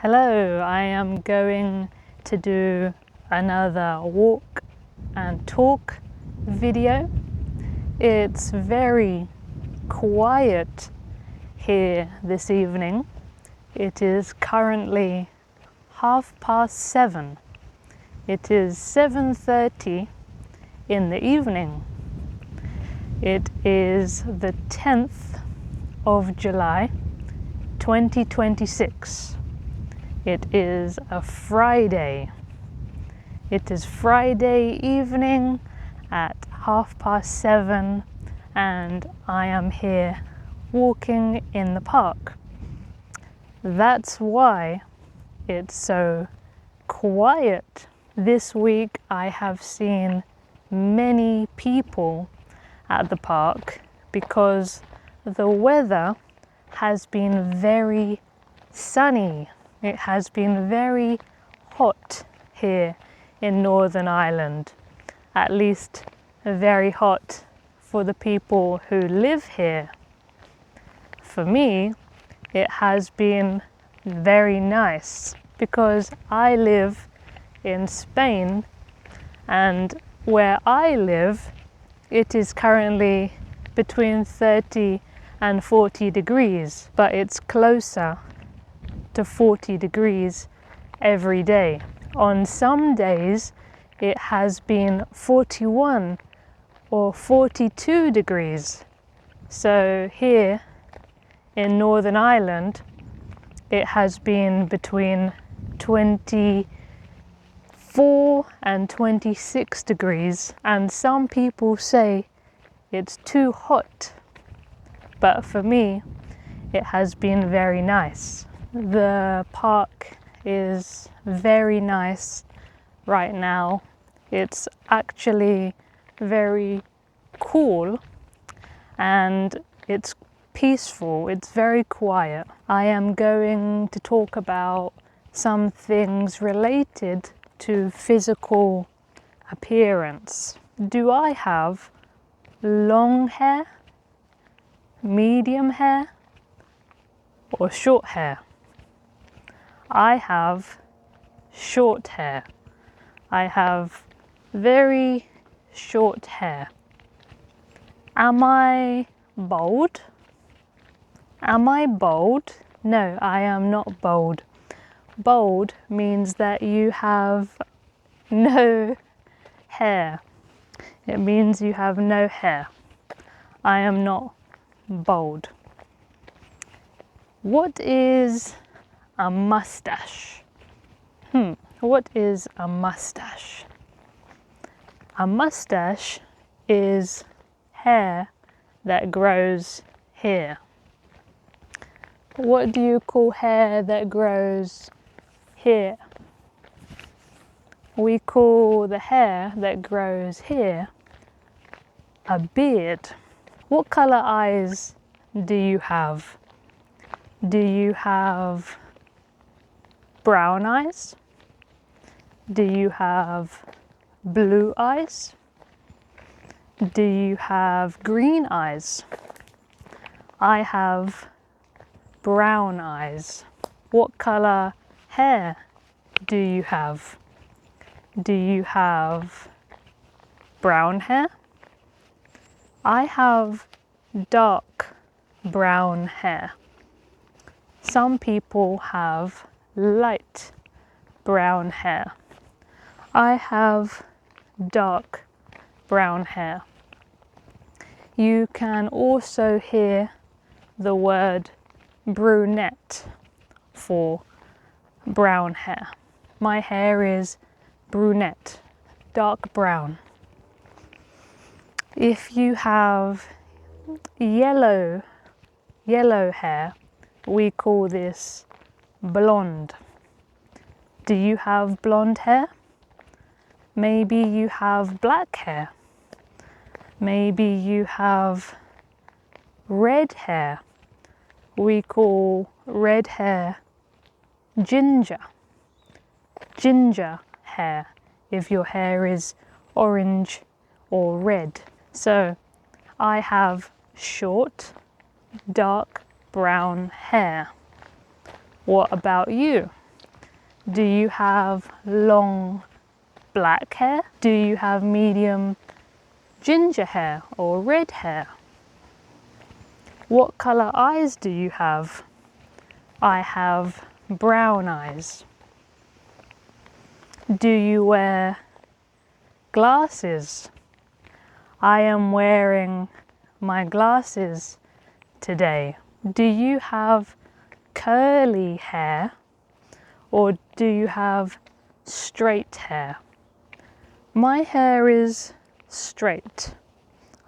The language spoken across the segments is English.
Hello, I am going to do another walk and talk video. It's very quiet here this evening. It is currently 7:30. It is 7:30 in the evening. It is the 10th of July 2026. It is a Friday. It is Friday evening at 7:30 and I am here walking in the park. That's why it's so quiet. This week I have seen many people at the park because the weather has been very sunny. It has been very hot here in Northern Ireland, at least very hot for the people who live here. For me, it has been very nice because I live in Spain, and where I live, it is currently between 30 and 40 degrees, but it's closer to 40 degrees every day. On some days it has been 41 or 42 degrees. So here in Northern Ireland it has been between 24 and 26 degrees, and some people say it's too hot, but for me it has been very nice. The park is very nice right now. It's actually very cool and it's peaceful. It's very quiet. I am going to talk about some things related to physical appearance. Do I have long hair, medium hair, or short hair? I have short hair. I have very short hair. Am I bald? Am I bald? No, I am not bald. Bald means that you have no hair. It means you have no hair. I am not bald. What is a mustache? What is a mustache? A mustache is hair that grows here. What do you call hair that grows here? We call the hair that grows here a beard. What color eyes do you have? Do you have brown eyes? Do you have blue eyes? Do you have green eyes? I have brown eyes. What color hair do you have? Do you have brown hair? I have dark brown hair. Some people have light brown hair. I have dark brown hair. You can also hear the word brunette for brown hair. My hair is brunette, dark brown. If you have yellow hair, we call this blonde. Do you have blonde hair? Maybe you have black hair. Maybe you have red hair. We call red hair ginger. Ginger hair if your hair is orange or red. So I have short, dark brown hair. What about you? Do you have long black hair? Do you have medium ginger hair or red hair? What color eyes do you have? I have brown eyes. Do you wear glasses? I am wearing my glasses today. Do you have curly hair or do you have straight hair? My hair is straight.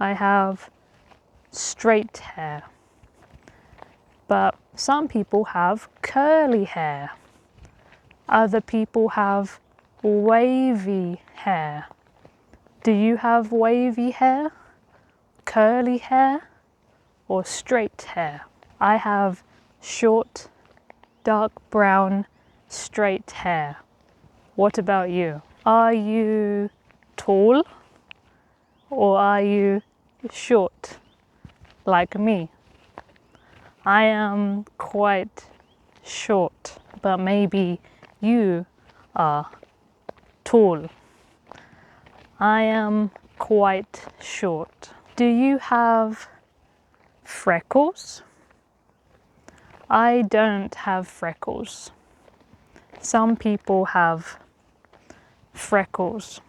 I have straight hair. But some people have curly hair. Other people have wavy hair. Do you have wavy hair, curly hair, or straight hair? I have short, dark brown, straight hair. What about you? Are you tall or are you short like me? I am quite short, but maybe you are tall. I am quite short. Do you have freckles? I don't have freckles. Some people have freckles.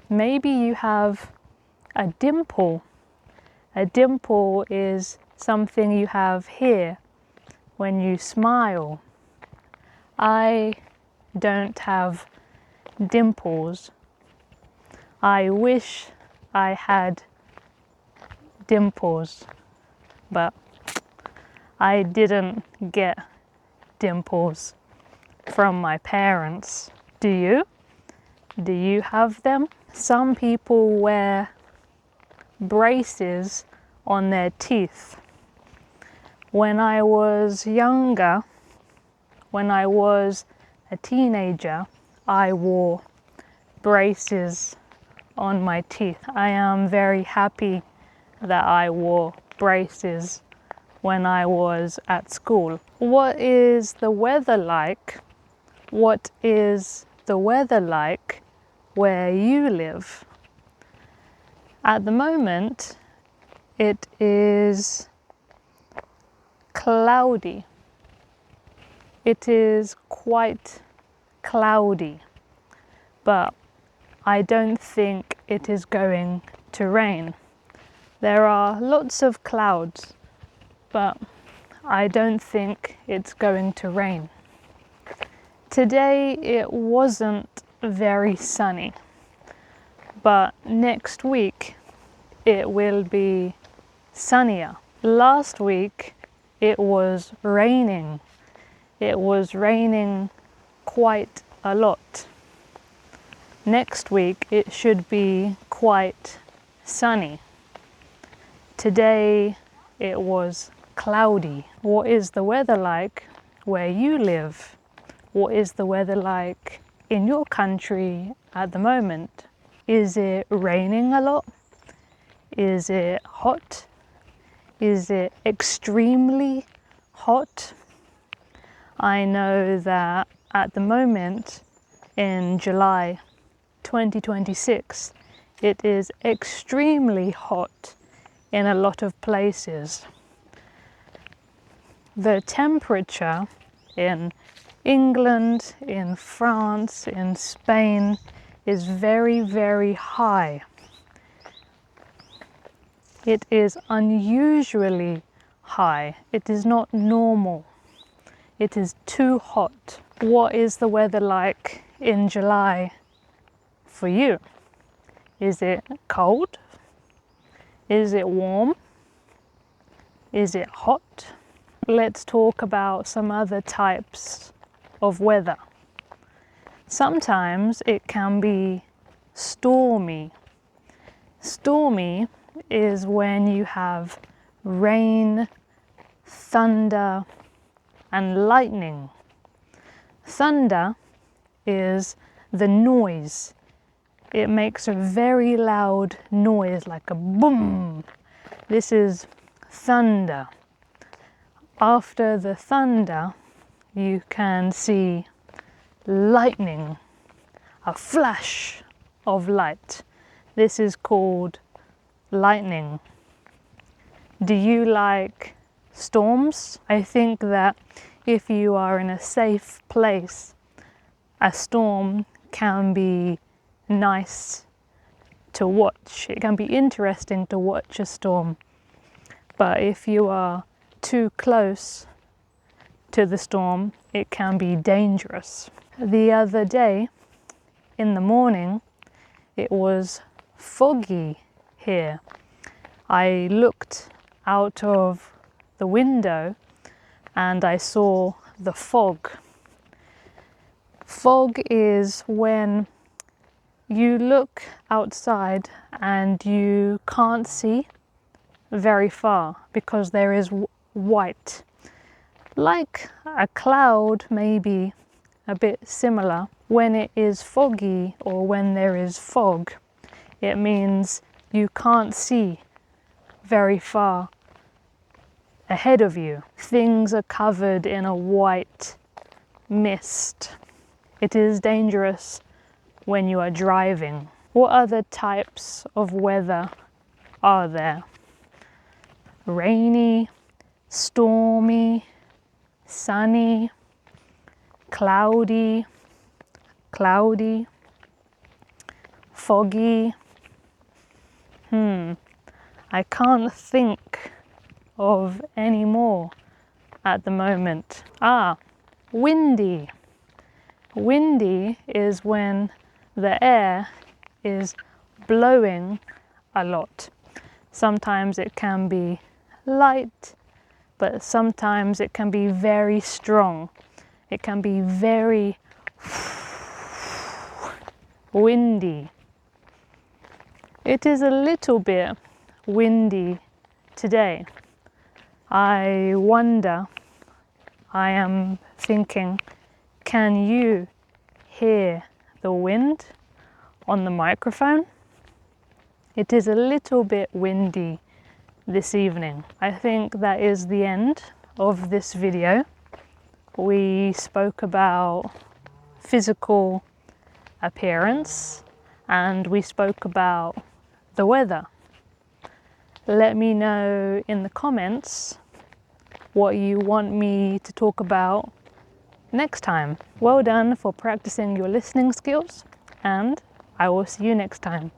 Maybe you have a dimple. A dimple is something you have here when you smile. I don't have dimples. I wish I had dimples, but I didn't get dimples from my parents. Do you? Do you have them? Some people wear braces on their teeth. When I was younger, when I was a teenager, I wore braces on my teeth. I am very happy that I wore braces when I was at school. What is the weather like? What is the weather like where you live? At the moment, it is cloudy. It is quite cloudy, but I don't think it is going to rain. There are lots of clouds, but I don't think it's going to rain. Today it wasn't very sunny, but next week it will be sunnier. Last week it was raining. It was raining quite a lot. Next week it should be quite sunny. Today it was cloudy. What is the weather like where you live? What is the weather like in your country at the moment? Is it raining a lot? Is it hot? Is it extremely hot? I know that at the moment in July 2026, it is extremely hot in a lot of places. The temperature in England, in France, in Spain is very, very high. It is unusually high. It is not normal. It is too hot. What is the weather like in July for you? Is it cold? Is it warm? Is it hot? Let's talk about some other types of weather. Sometimes it can be stormy. Stormy is when you have rain, thunder, and lightning. Thunder is the noise. It makes a very loud noise, like a boom. This is thunder. After the thunder, you can see lightning, a flash of light. This is called lightning. Do you like storms? I think that if you are in a safe place, a storm can be nice to watch. It can be interesting to watch a storm. But if you are too close to the storm, it can be dangerous. The other day, in the morning, it was foggy here. I looked out of the window and I saw the fog. Fog is when you look outside and you can't see very far because there is white. Like a cloud, maybe a bit similar. When it is foggy or when there is fog, it means you can't see very far ahead of you. Things are covered in a white mist. It is dangerous when you are driving. What other types of weather are there? Rainy, stormy, sunny, cloudy, foggy. I can't think of any more at the moment. Windy. Windy is when the air is blowing a lot. Sometimes it can be light, but sometimes it can be very strong. It can be very windy. It is a little bit windy today. I wonder, I am thinking, can you hear the wind on the microphone? It is a little bit windy this evening. I think that is the end of this video. We spoke about physical appearance and we spoke about the weather. Let me know in the comments what you want me to talk about next time. Well done for practicing your listening skills, and I will see you next time.